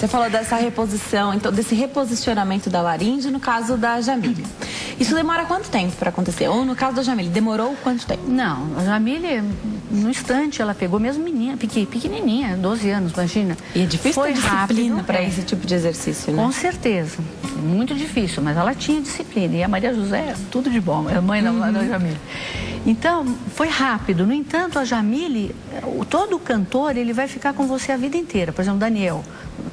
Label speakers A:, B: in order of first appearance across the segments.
A: Você falou dessa reposição, então, desse reposicionamento da laringe no caso da Jamile. Isso demora quanto tempo para acontecer? Ou no caso da Jamile, demorou quanto tempo?
B: Não, a Jamile, no instante, ela pegou mesmo menina, pequenininha, 12 anos, imagina.
A: E é difícil ter disciplina para
B: esse
A: tipo de exercício, né?
B: Com certeza, muito difícil, mas ela tinha disciplina. E a Maria José, tudo de bom, é a mãe da Jamile. Então, foi rápido. No entanto, a Jamile, todo cantor, ele vai ficar com você a vida inteira. Por exemplo, Daniel,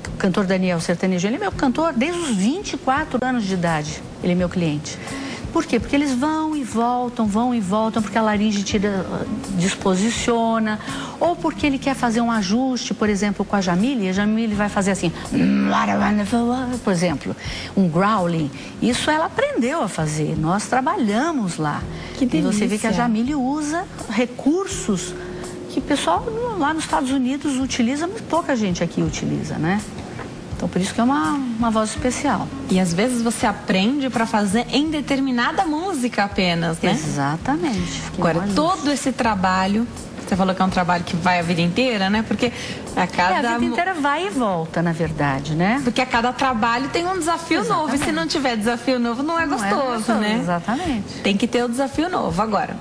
B: o cantor Daniel sertanejo, ele é meu cantor desde os 24 anos de idade. Ele é meu cliente. Por quê? Porque eles vão e voltam, porque a laringe disposiciona, ou porque ele quer fazer um ajuste, por exemplo, com a Jamile, e a Jamile vai fazer assim, por exemplo, um growling. Isso ela aprendeu a fazer, nós trabalhamos lá.
A: Que delícia.
B: E você vê que a Jamile usa recursos que o pessoal lá nos Estados Unidos utiliza, mas pouca gente aqui utiliza, né? Então, por isso que é uma voz especial.
A: E às vezes você aprende para fazer em determinada música apenas, né?
B: Exatamente.
A: Agora, todo esse trabalho, você falou que é um trabalho que vai a vida inteira, né? Porque a cada...
B: a vida inteira vai e volta, na verdade, né?
A: Porque a cada trabalho tem um desafio novo. E se não tiver desafio novo, não é gostoso, né?
B: Exatamente.
A: Tem que ter o desafio novo. Agora,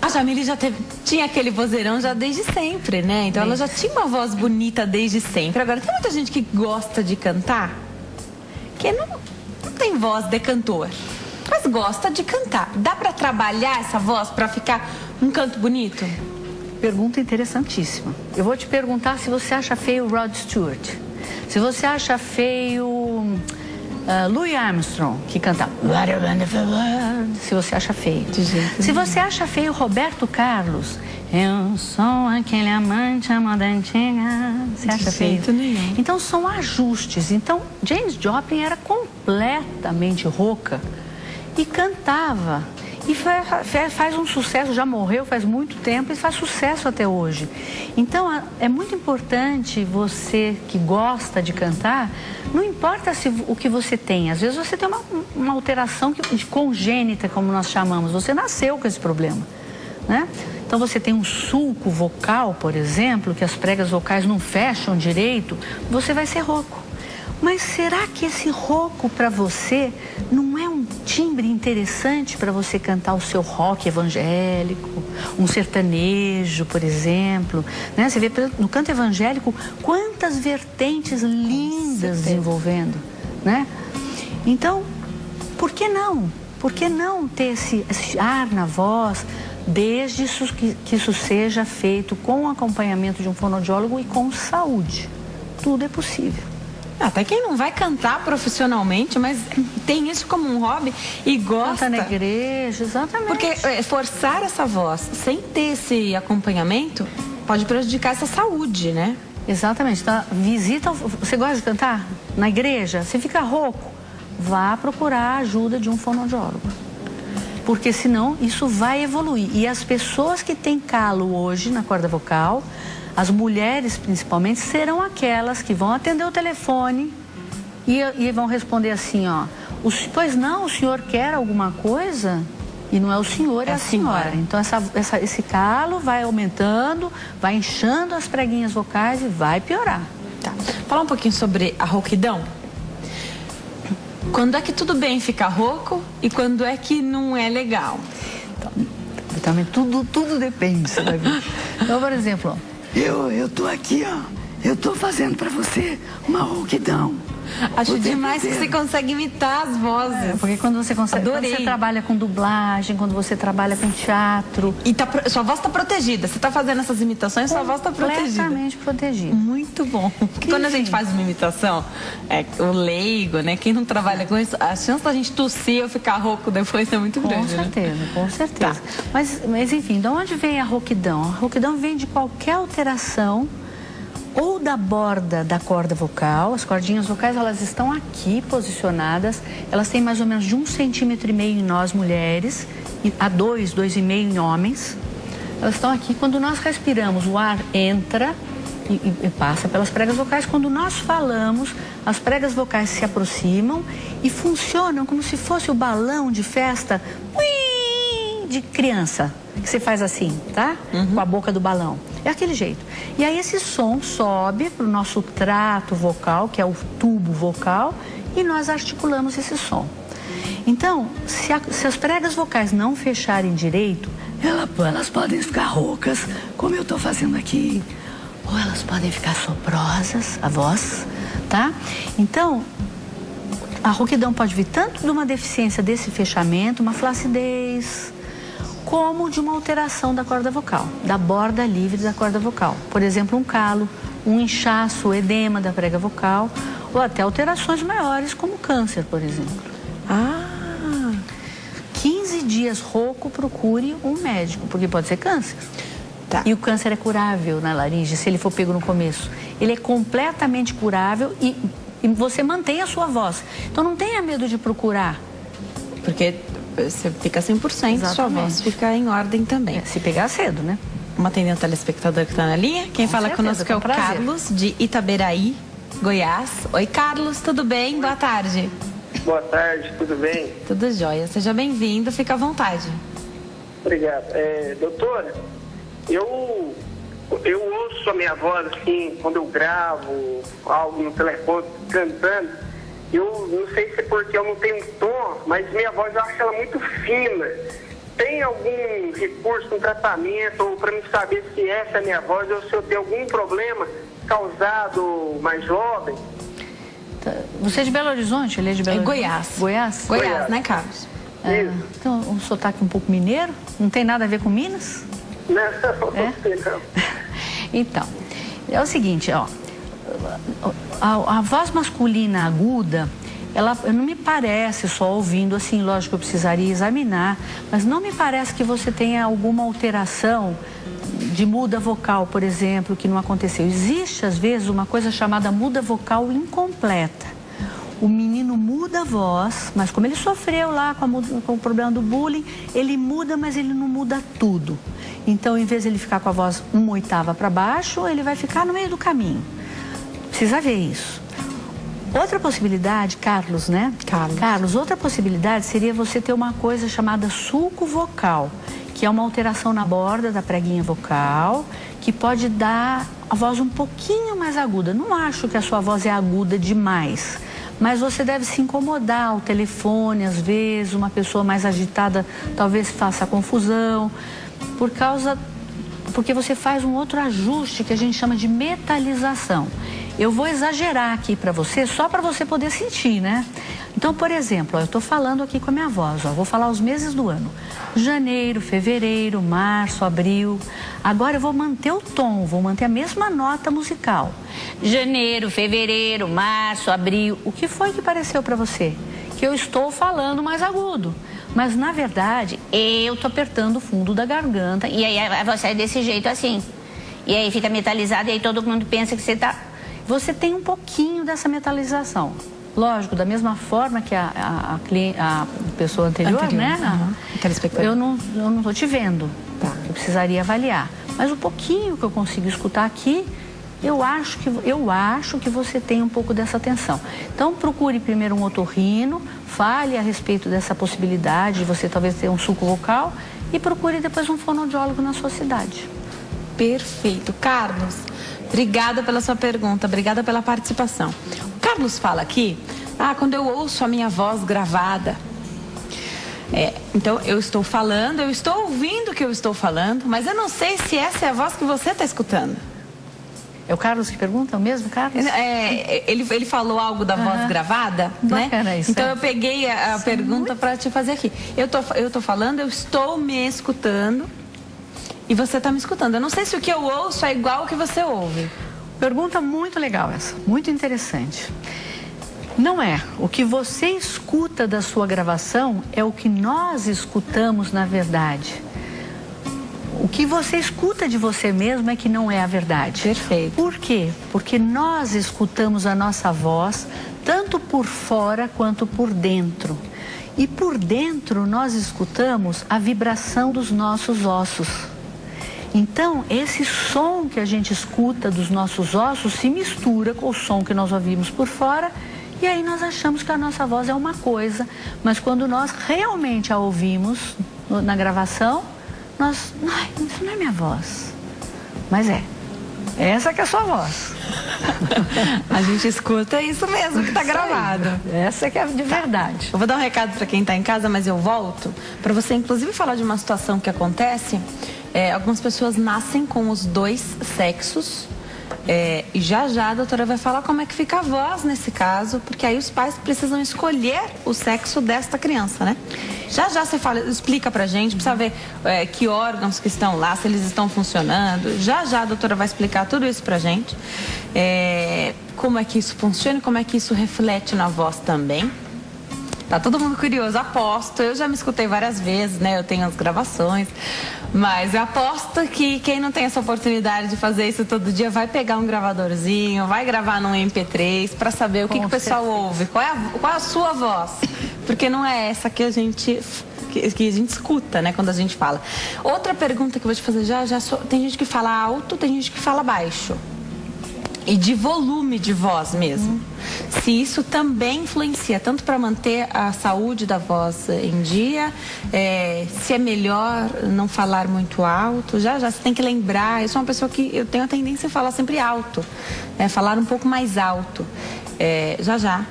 A: a Jamile já tinha aquele vozeirão já desde sempre, né? Então ela já tinha uma voz bonita desde sempre. Agora, tem muita gente que gosta de cantar, que não tem voz de cantor, mas gosta de cantar. Dá pra trabalhar essa voz pra ficar um canto bonito?
B: Pergunta interessantíssima. Eu vou te perguntar se você acha feio Rod Stewart. Se você acha feio... Louis Armstrong, que canta What a Wonderful World, se você acha feio. Se você acha feio Roberto Carlos, eu sou aquele amante, a moda antiga, você acha feio?
A: Nenhum.
B: Então são ajustes. Então Janis Joplin era completamente rouca e cantava. E faz um sucesso, já morreu faz muito tempo e faz sucesso até hoje. Então, é muito importante você que gosta de cantar, não importa o que você tem. Às vezes você tem uma alteração congênita, como nós chamamos. Você nasceu com esse problema, né? Então, você tem um sulco vocal, por exemplo, que as pregas vocais não fecham direito, você vai ser rouco. Mas será que esse rouco para você não é um timbre interessante para você cantar o seu rock evangélico, um sertanejo, por exemplo, né? Você vê no canto evangélico quantas vertentes lindas desenvolvendo, né? Então, por que não? Por que não ter esse ar na voz, desde que isso seja feito com o acompanhamento de um fonoaudiólogo e com saúde? Tudo é possível.
A: Até quem não vai cantar profissionalmente, mas tem isso como um hobby e gosta.
B: Canta na igreja, exatamente.
A: Porque forçar essa voz sem ter esse acompanhamento pode prejudicar essa saúde, né?
B: Exatamente. Então, você gosta de cantar na igreja? Você fica rouco? Vá procurar a ajuda de um fonoaudiólogo. Porque senão isso vai evoluir. E as pessoas que têm calo hoje na corda vocal, as mulheres principalmente, serão aquelas que vão atender o telefone e vão responder assim, ó, pois não, o senhor quer alguma coisa? E não é o senhor, é a senhora. Então esse calo vai aumentando, vai inchando as preguinhas vocais e vai piorar.
A: Tá. Falar um pouquinho sobre a rouquidão. Quando é que tudo bem ficar rouco e quando é que não é legal?
B: Também tudo depende, sabe? Então, por exemplo,
C: Eu tô aqui, ó. Eu tô fazendo pra você uma rouquidão.
A: Acho demais que você consegue imitar as vozes.
B: Porque quando você consegue, quando você trabalha com dublagem, quando você trabalha com teatro...
A: E sua voz tá protegida. Você tá fazendo essas imitações, sua voz tá protegida.
B: Completamente protegida.
A: Muito bom. Porque quando a gente faz uma imitação, o leigo, né? Quem não trabalha com isso, a chance da gente tossir ou ficar rouco depois é muito grande.
B: Com certeza. Tá. Mas enfim, de onde vem a rouquidão? A rouquidão vem de qualquer alteração ou da borda da corda vocal. As cordinhas vocais, elas estão aqui posicionadas, elas têm mais ou menos de 1,5 centímetro em nós mulheres, e a 2,5 em homens. Elas estão aqui. Quando nós respiramos, o ar entra e passa pelas pregas vocais. Quando nós falamos, as pregas vocais se aproximam e funcionam como se fosse o balão de festa de criança, que você faz assim, tá? Com a boca do balão. É aquele jeito. E aí esse som sobe para o nosso trato vocal, que é o tubo vocal, e nós articulamos esse som. Então, se as pregas vocais não fecharem direito,
C: Elas podem ficar roucas, como eu tô fazendo aqui.
B: ou elas podem ficar soprosas, a voz, tá? Então, a rouquidão pode vir tanto de uma deficiência desse fechamento, uma flacidez, como de uma alteração da corda vocal, da borda livre da corda vocal. Por exemplo, um calo, um inchaço, edema da prega vocal, ou até alterações maiores, como câncer, por exemplo. 15 dias rouco, procure um médico, porque pode ser câncer.
A: Tá.
B: E o câncer é curável na laringe, se ele for pego no começo. Ele é completamente curável e você mantém a sua voz. Então não tenha medo de procurar.
A: Porque você fica 100%, sua
B: Exatamente.
A: voz fica em ordem também.
B: Se pegar cedo, né?
A: Vamos atender um telespectador que está na linha. Quem fala
B: certeza,
A: conosco é o
B: com prazer.
A: Carlos, de Itaberaí, Goiás. Oi, Carlos, tudo bem? Boa tarde.
D: Boa tarde, tudo bem?
A: Tudo jóia. Seja bem-vindo, fica à vontade.
D: Obrigado. Doutora, eu ouço a minha voz assim, quando eu gravo algo no telefone, cantando. Eu não sei se é porque eu não tenho tom, mas minha voz eu acho ela muito fina. Tem algum recurso, um tratamento, ou para me saber se essa é a minha voz ou se eu tenho algum problema causado mais jovem?
B: Você é de Belo Horizonte? Ele é de Belo Horizonte?
A: Goiás.
B: Goiás?
A: Goiás, né, Carlos?
D: Isso.
B: Então, um sotaque um pouco mineiro? Não tem nada a ver com Minas?
D: Não,
B: É?
D: não.
B: Então, é o seguinte, ó. A voz masculina aguda, ela não me parece, só ouvindo assim, lógico, eu precisaria examinar, mas não me parece que você tenha alguma alteração de muda vocal, por exemplo, que não aconteceu. Existe, às vezes, uma coisa chamada muda vocal incompleta. O menino muda a voz, mas como ele sofreu lá com o problema do bullying, ele muda, mas ele não muda tudo. Então, em vez de ele ficar com a voz uma oitava para baixo, ele vai ficar no meio do caminho. Precisa ver isso. Outra possibilidade, Carlos, né? Carlos, outra possibilidade seria você ter uma coisa chamada sulco vocal, que é uma alteração na borda da preguinha vocal, que pode dar a voz um pouquinho mais aguda. Não acho que a sua voz é aguda demais, mas você deve se incomodar ao telefone, às vezes, uma pessoa mais agitada talvez faça confusão, porque você faz um outro ajuste que a gente chama de metalização. Eu vou exagerar aqui para você, só para você poder sentir, né? Então, por exemplo, eu estou falando aqui com a minha voz, vou falar os meses do ano. Janeiro, fevereiro, março, abril. Agora eu vou manter o tom, vou manter a mesma nota musical. Janeiro, fevereiro, março, abril. O que foi que pareceu para você? Que eu estou falando mais agudo. Mas, na verdade, eu estou apertando o fundo da garganta.
E: E aí a voz sai desse jeito assim. E aí fica metalizada e aí todo mundo pensa que você tá...
B: Você tem um pouquinho dessa metalização. Lógico, da mesma forma que a pessoa anterior, né? Eu não estou te vendo.
A: Tá.
B: Eu precisaria avaliar. Mas o pouquinho que eu consigo escutar aqui, eu acho que você tem um pouco dessa tensão. Então, procure primeiro um otorrino, fale a respeito dessa possibilidade de você talvez ter um sulco vocal e procure depois um fonoaudiólogo na sua cidade.
A: Perfeito. Carlos, obrigada pela sua pergunta, obrigada pela participação. O Carlos fala aqui, quando eu ouço a minha voz gravada, então eu estou falando, eu estou ouvindo o que eu estou falando, mas eu não sei se essa é a voz que você está escutando.
B: É o Carlos que pergunta? É o mesmo Carlos?
A: Ele falou algo da voz gravada,
B: Bacana
A: né?
B: isso,
A: Então eu peguei a pergunta para te fazer aqui. Eu tô falando, eu estou me escutando e você está me escutando. Eu não sei se o que eu ouço é igual ao que você ouve.
B: Pergunta muito legal essa, muito interessante. Não é. O que você escuta da sua gravação é o que nós escutamos na verdade. O que você escuta de você mesmo é que não é a verdade.
A: Perfeito.
B: Por quê? Porque nós escutamos a nossa voz tanto por fora quanto por dentro. E por dentro nós escutamos a vibração dos nossos ossos. Então, esse som que a gente escuta dos nossos ossos se mistura com o som que nós ouvimos por fora e aí nós achamos que a nossa voz é uma coisa, mas quando nós realmente a ouvimos na gravação, isso não é minha voz. Mas essa que é a sua voz.
A: A gente escuta isso mesmo que tá gravado.
B: Essa que é de verdade.
A: Eu vou dar um recado para quem tá em casa, mas eu volto para você inclusive falar de uma situação que acontece. Algumas pessoas nascem com os dois sexos. E já a doutora vai falar como é que fica a voz nesse caso, porque aí os pais precisam escolher o sexo desta criança, né? Já você explica pra gente, precisa ver que órgãos que estão lá, se eles estão funcionando. Já a doutora vai explicar tudo isso pra gente. Como é que isso funciona e como é que isso reflete na voz também. Tá todo mundo curioso, aposto. Eu já me escutei várias vezes, né? Eu tenho as gravações. Mas eu aposto que quem não tem essa oportunidade de fazer isso todo dia vai pegar um gravadorzinho, vai gravar num MP3 para saber o que o pessoal ouve. Qual é a sua voz? Porque não é essa que a gente escuta, né? Quando a gente fala. Outra pergunta que eu vou te fazer tem gente que fala alto, tem gente que fala baixo. E de volume de voz mesmo. Se isso também influencia, tanto para manter a saúde da voz em dia, se é melhor não falar muito alto. Já você tem que lembrar, eu sou uma pessoa que eu tenho a tendência a falar sempre alto, falar um pouco mais alto. Já,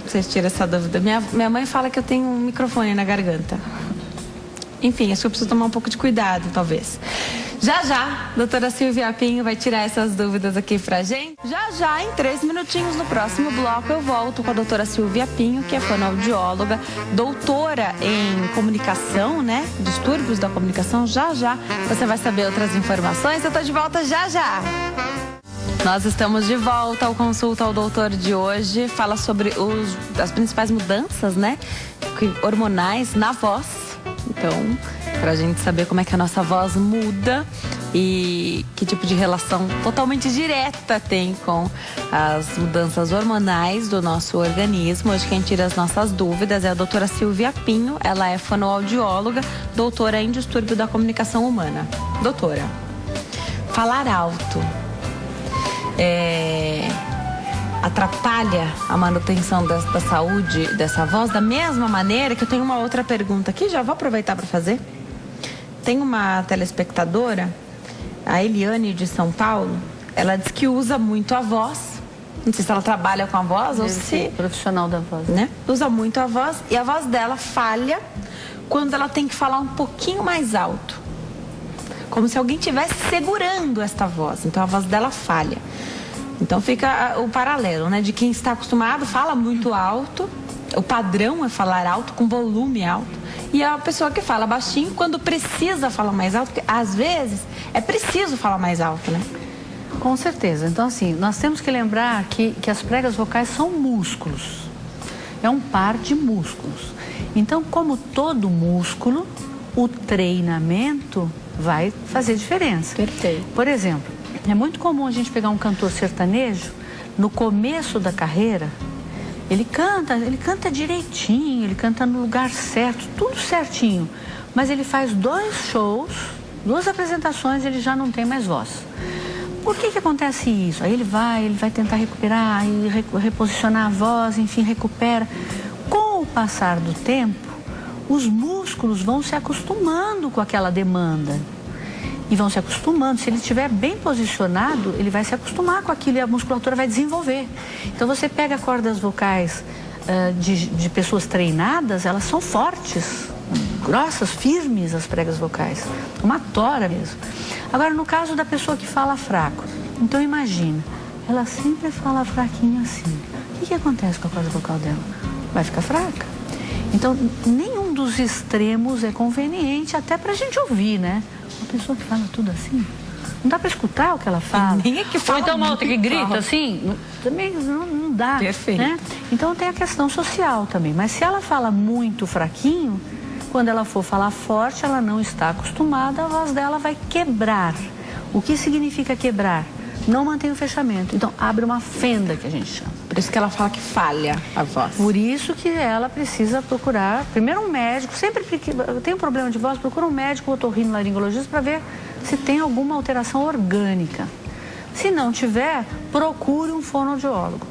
A: vocês tiram essa dúvida. Minha mãe fala que eu tenho um microfone na garganta. Enfim, acho que eu preciso tomar um pouco de cuidado, talvez. Já, doutora Silvia Pinho vai tirar essas dúvidas aqui pra gente. Já, em 3 minutinhos no próximo bloco, eu volto com a doutora Silvia Pinho, que é fonoaudióloga, doutora em comunicação, né? Distúrbios da comunicação. Já, você vai saber outras informações. Eu tô de volta já. Nós estamos de volta ao Consulta ao Doutor de hoje. Fala sobre as principais mudanças, né? Hormonais na voz. Então, pra gente saber como é que a nossa voz muda e que tipo de relação totalmente direta tem com as mudanças hormonais do nosso organismo. Hoje quem tira as nossas dúvidas é a doutora Silvia Pinho. Ela é fonoaudióloga, doutora em distúrbio da comunicação humana. Doutora, falar alto atrapalha a manutenção da saúde dessa voz? Da mesma maneira que eu tenho uma outra pergunta aqui, já vou aproveitar para fazer. Tem uma telespectadora, a Eliane de São Paulo, ela diz que usa muito a voz. Não sei se ela trabalha com a voz ou se...
B: Profissional da voz.
A: Né? Usa muito a voz e a voz dela falha quando ela tem que falar um pouquinho mais alto. Como se alguém estivesse segurando esta voz. Então a voz dela falha. Então fica o paralelo, né? De quem está acostumado, fala muito alto. O padrão é falar alto, com volume alto. E a pessoa que fala baixinho, quando precisa falar mais alto, porque às vezes é preciso falar mais alto, né?
B: Com certeza. Então, assim, nós temos que lembrar que as pregas vocais são músculos. É um par de músculos. Então, como todo músculo, o treinamento vai fazer diferença.
A: Perfeito.
B: Por exemplo, é muito comum a gente pegar um cantor sertanejo, no começo da carreira, ele canta direitinho, ele canta no lugar certo, tudo certinho. Mas ele faz 2 shows, 2 apresentações, ele já não tem mais voz. Por que acontece isso? Aí ele vai tentar recuperar e reposicionar a voz, enfim, recupera. Com o passar do tempo, os músculos vão se acostumando com aquela demanda. E vão se acostumando. Se ele estiver bem posicionado, ele vai se acostumar com aquilo e a musculatura vai desenvolver. Então você pega cordas vocais de pessoas treinadas, elas são fortes, grossas, firmes as pregas vocais. Uma tora mesmo. Agora, no caso da pessoa que fala fraco, então imagina, ela sempre fala fraquinho assim. O que acontece com a corda vocal dela? Vai ficar fraca. Então, nenhum dos extremos é conveniente até pra gente ouvir, né? Uma pessoa que fala tudo assim, não dá para escutar o que ela fala.
A: Nem é que fala.
B: Ou então uma outra que grita
A: alto.
B: assim, também não dá.
A: Perfeito.
B: Né? Então tem a questão social também. Mas se ela fala muito fraquinho, quando ela for falar forte, ela não está acostumada, a voz dela vai quebrar. O que significa quebrar? Não mantém o fechamento. Então abre uma fenda, que a gente chama.
A: Por isso que ela fala que falha a voz.
B: Por isso que ela precisa procurar, primeiro um médico, sempre que tem um problema de voz, procura um médico otorrinolaringologista para ver se tem alguma alteração orgânica. Se não tiver, procure um fonoaudiólogo.